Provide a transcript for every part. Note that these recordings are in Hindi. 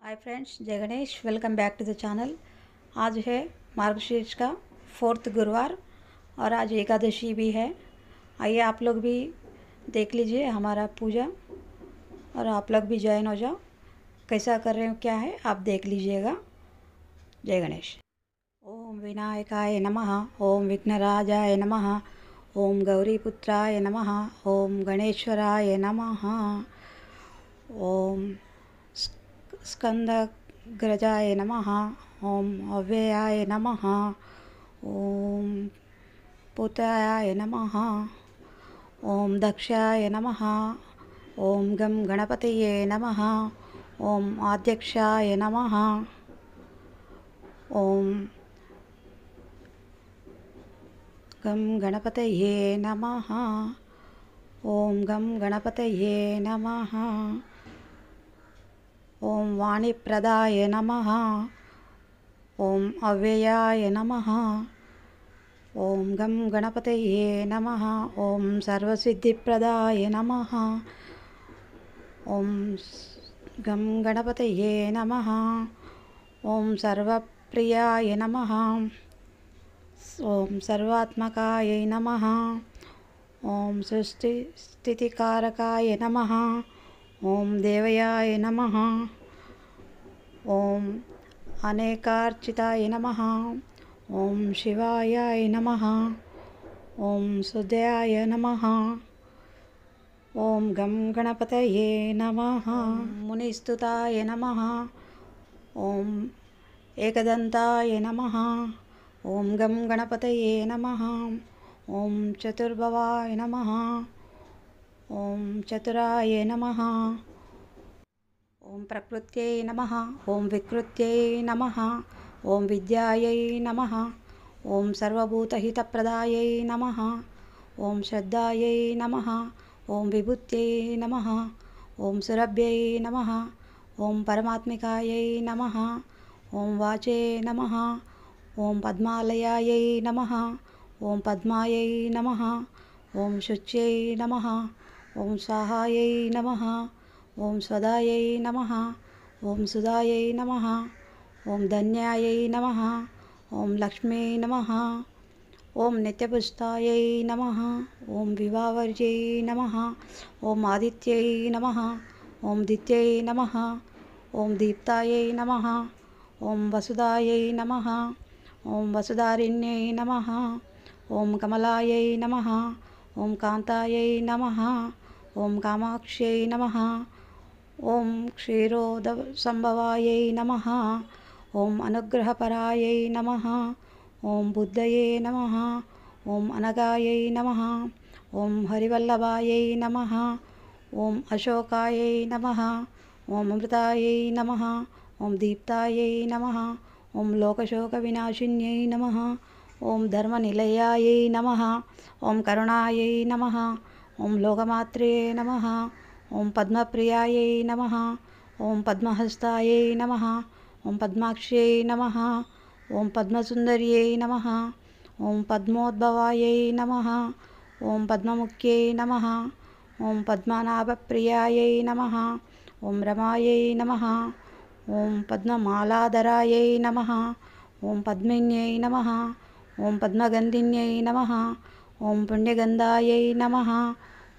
हाय फ्रेंड्स, जय Ganesh. Welcome back to the channel. आज है मार्गशीर्ष का 4th गुरुवार और आज एकादशी भी है। आइए आप लोग भी देख लीजिए हमारा पूजा और आप लोग भी ज्वाइन हो जाओ। कैसा कर रहे हो, क्या है आप देख लीजिएगा। जय गणेश। ओम विनायकाय नमः, ओम विघ्नराजाय नमः, ओम गौरीपुत्राय नमः, ओम गणेश्वराय नमः, ओम स्कंदग्रजाय नमः, ओम अव्ययाय नमः, ओम पुत्राय नमः, ओम दक्षाय नमः, ओम गं गणपतये नमः, ओम आद्यक्षाय नमः, ओम गं गणपतये नमः, ओम गं गणपतये नमः, ओम वाणीप्रदाय नमः, ओम अव्ययाय नमः, ओम गं गणपतये नमः, ओम सर्वसिद्धिप्रदाय नमः, ओम गं गणपतये नमः, ओम सर्वप्रियाय नमः, ओम सर्वात्मकाय नमः, ओम सृष्टि स्थितिकारकाय नमः, ओम देवयाय नमः, ओम अनेकार्चिताय नमः, ओम शिवायाय नमः, ओम सुदयाय नमः, ओम गं गणपतये नमः, मुनिस्तुताय नमः, ओम एकदंताय नमः, ओम गं गणपतये नमः, ओम चतुर्भवाय नमः, ओम चतुराय नमः, ओम प्रकृत्यै नमः, ओम विकृत्यै नमः, ओम विद्यायै नमः, ओम सर्वभूतहितप्रदायै नमः, ओम श्रद्धायै नमः, ओम विभूत्यै नमः, ओम सुरभ्यै नमः, ओम परमात्मिकायै नमः, ओम वाचे नमः, ओम पद्मालयायै नमः, ओम पद्मायै नमः, ओम शुच्यै नमः, ओम स्वाहायै नमः, ओम स्वदायै नमः, ओम सुधायै नमः, ओम धन्यायै नमः, ओम लक्ष्मी नमः, ओम नित्यपुष्टायै नमः, ओम विवावर्यै नमः, ओम आदित्यै नमः, ओम दित्यै नमः, ओम दीप्तायै नमः, ओम वसुदायै नमः, ओम वसुधारिण्यै नमः, ओम कमलायै नमः, ओम कांतायै नमः, ओम कामाक्ष्यै नमः, ओम क्षीरोदसंभवायै नमः, ओम अनुग्रहपरायै नमः, ओम बुद्धये नमः, ओम अनगायै नमः, ओम हरिवल्लभायै नमः, ओम अशोकायै नमः, ओम अमृतायै नमः, ओम दीप्तायै नमः, ओम लोकशोकविनाशिन्यै नमः, ओम धर्मनिलयायै नमः, ओम करुणायै नमः, ओम लोकमात्रे नमः, ओम पद्मप्रियायै नमः, ओम पद्महस्तायै नमः, ओम पद्माक्ष्यै नमः, ओम पद्मसुन्दर्यै नमः, ओम पद्मोद्भवायै नमः, ओम पद्ममुख्यै नमः, ओम पद्मनाभप्रियायै नमः, ओम रमायै नमः, ओम पद्ममालाधरायै नमः, ओम पद्मिन्यै नमः, ओम पद्मगन्धिन्यै नमः, ओम पुण्यगन्धायै नमः,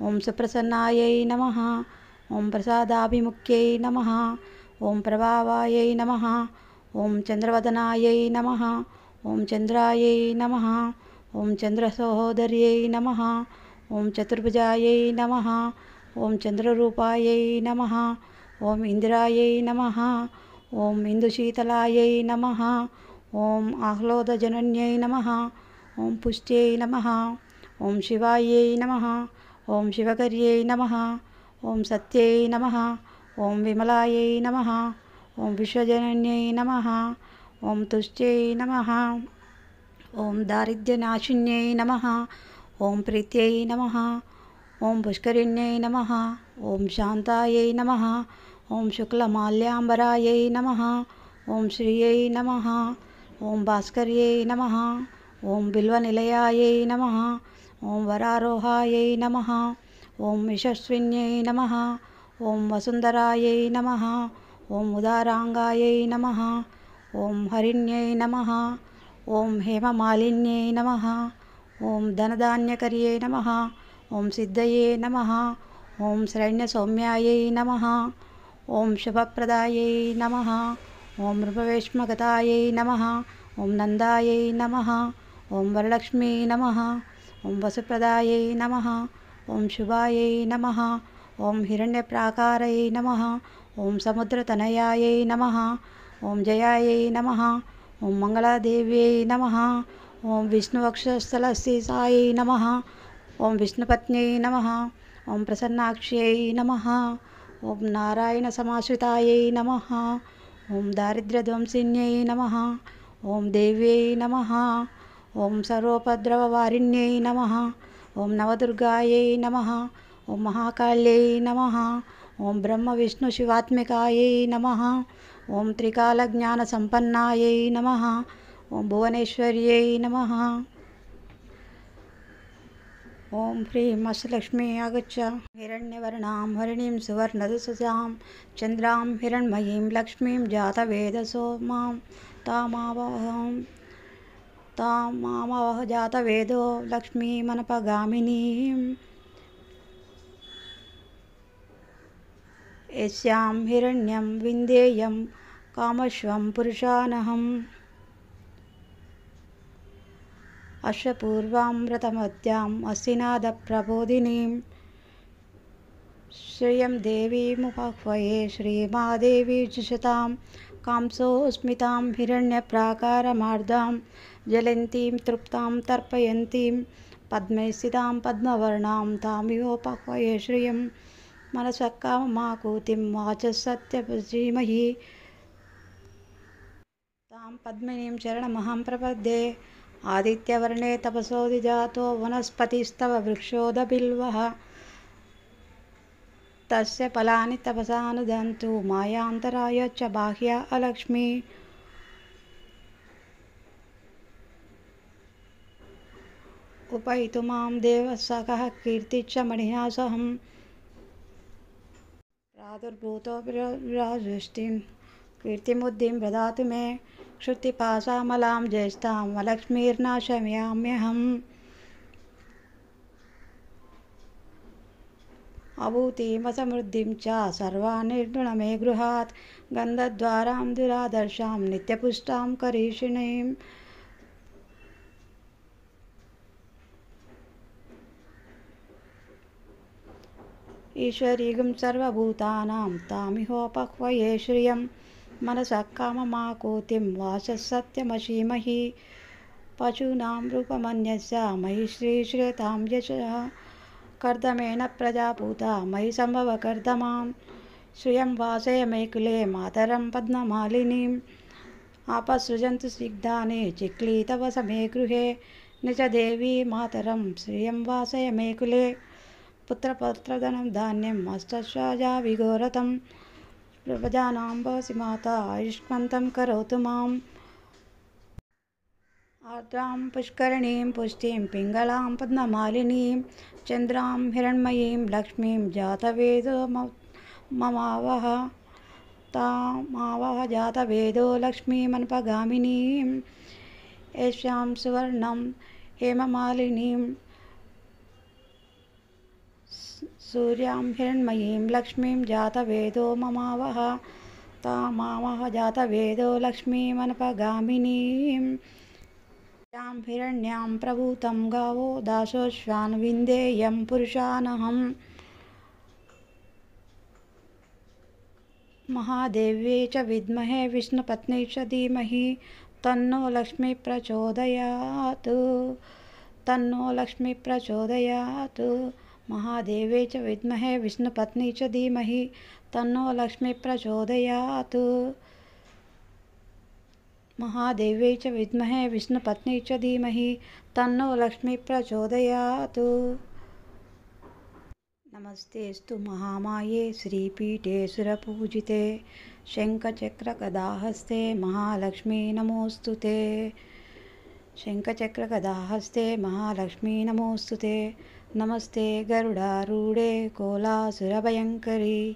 ओम सुप्रसन्नायै नमः, ओम प्रसादाभिमुख्यै नमः, ओम प्रभावायै नमः, ओम चंद्रवदनायै नमः, ओम चंद्रायै नमः, ओम चंद्रसहोदर्यै नमः, ओम चतुर्भुजायै नमः, ओम चंद्ररूपायै नमः, ओम इंदिरायै नमः, ओम इंदुशीतलायै नमः, ओम आह्लादजनन्यै नमः, ओम पुष्ट्यै नमः, ओम शिवायै नमः, ओम शिवकर्यै नमः, ओम सत्यै नमः, ओम विमलायै नमः, ओम विश्वजनन्यै नमः, ओम तुष्ट्यै नमः, ओम दारिद्र्यनाशिन्यै नमः, ओम प्रीत्यै नमः, ओम पुष्करिण्यै नमः, ओम शान्तायै नमः, ओम शुक्लमाल्याम्बरायै नमः, ओम श्रियै नमः, ओम भास्कर्यै नमः, ओम बिल्वनिलयायै नमः, ओम वरारोहायै नमः, ओम यशस्विन्यै नमः, ओम वसुन्धरायै नमः, ओम उदारांगायै नमः। ओम हरिण्यै नमः। ओम हेममालिन्यै नमः। ओम धनधान्यकर्यै नमः। ओम सिद्धये नमः। ओम शरण्यसौम्यायै नमः। ओम शुभप्रदायै नमः। ओम नृपवेश्मगतायै नमः। ओम नन्दायै नमः। ओम वरलक्ष्मी नमः। ओम वसुप्रदायै नमः। ओम शुभायै नमः। ओम हिरण्यप्राकारै नमः। ओम समुद्रतनयायै नमः। ओम जयायै नमः। ओम मंगलादेव्यै नमः। ओम विष्णुवक्षस्थलस्थितायै नमः। ओम विष्णुपत्न्यै नमः। ओम प्रसन्नाक्ष्यै नमः। ओम नारायणसमाश्रितायै नमः। ओम दारिद्र्यध्वंसिन्यै नमः। ओम देव्यै नमः। ओम सर्वोपद्रववारिण्यै नमः। ओम नवदुर्गायै नमः। ओम महाकाल्यै नमः। ओम ब्रह्मविष्णुशिवात्मिकायै नमः। ओम त्रिकालज्ञानसम्पन्नायै नमः। ओम भुवनेश्वर्यै नमः। ओम ह्रीं अष्टलक्ष्मी आगच्छ। हिरण्यवर्णां हरिणीं सुवर्णदुससां चन्द्रां हिरण्मयीं लक्ष्मीं जातवेदसो मां तामावह जातवेदो लक्ष्मीमनपगामिनीं। यस्यां हिरण्यं विन्देयं कामश्वं पुरुषानहम्। अश्वपूर्वामृतमद्याम् अस्तिनादप्रबोधिनीं श्रियं देवीमुपाह्वये श्रीमादेवी जुषतां कांसोऽस्मितां हिरण्यप्राकारमार्दां ज्वलन्तीं तृप्तां तर्पयन्तीं पद्मे स्थितां पद्मवर्णां तामिहोपाह्वये श्रियं मनसः काममाकुतिं वाचः सत्यवसीमहि तां पद्मिनीं शरणमहं प्रपद्ये। आदित्यवर्णे तपसोऽधिजातो वनस्पतिस्तव वृक्षोदबिल्वः तस्य फलानि तपसानुदन्तु मायान्तराय च बाह्या अलक्ष्मी। उपैतु मां देवसखः कीर्तिश्च मणिना सहं प्रादुर्भूतोऽभिराजुष्टिं कीर्तिमुद्धिं ददातु मे क्षुत्पिपासामलां ज्येष्ठां लक्ष्मीर्नाशयाम्यहम्। अभूतिमसमृद्धिं च सर्वान्निर्गुण मे गृहात् गन्धद्वारां दुरादर्शां नित्यपुष्टां करीषिणीम्। ईश्वरीगं सर्वभूतानां तामिहोपह्वये श्रियं मनसः काममाकुतिं वाचः सत्यमसीमहि। पशूनां रूपमन्यस्य मयि श्रीश्रेतां यशः कर्दमेन प्रजापूता मयि सम्भव कर्दमां। श्रियं वासय मे कुले मातरं पद्ममालिनीम्। आपसृजन्तु सिग्धानि चिक्लीतव समे गृहे निजदेवी मातरं श्रियं वासय मे कुले। पुत्रपौत्रधनं धान्यम् अष्टश्वाजा विघोरतं प्रजानां भवसि माता आयुष्मन्तं करोतु माम्। आर्द्रां पुष्करणीं पुष्टिं पिङ्गलां पद्ममालिनीं चन्द्रां हिरण्मयीं लक्ष्मीं जातवेदो ममावह तामावह जातवेदो लक्ष्मीमनपगामिनीं। यस्यां सुवर्णं हेममालिनीं सूर्यां हिरण्मयीं लक्ष्मीं जातवेदो ममावह तामावह जातवेदो लक्ष्मीमनपगामिनीं। यां हिरण्यां प्रभूतं गावो दासोऽश्वान् विन्देयं पुरुषानहम्। महादेव्यै च विद्महे विष्णुपत्न्यै च धीमहि तन्नो लक्ष्मी प्रचोदयात् तन्नो लक्ष्मी प्रचोदयात्। महादेव्यै च विद्महे विष्णुपत्न्यै च धीमहि तन्नो लक्ष्मी प्रचोदयात्। महादेव्यै च विद्महे विष्णुपत्न्यै च धीमहि तन्नो लक्ष्मी प्रचोदयात्। नमस्तेऽस्तु महामाये श्रीपीठे सुरपूजिते शङ्खचक्रगदाहस्ते महालक्ष्मी नमोऽस्तु ते। शङ्खचक्रगदाहस्ते महालक्ष्मी नमोऽस्तु ते। नमस्ते गरुडारूढे कोलासुरभयङ्करी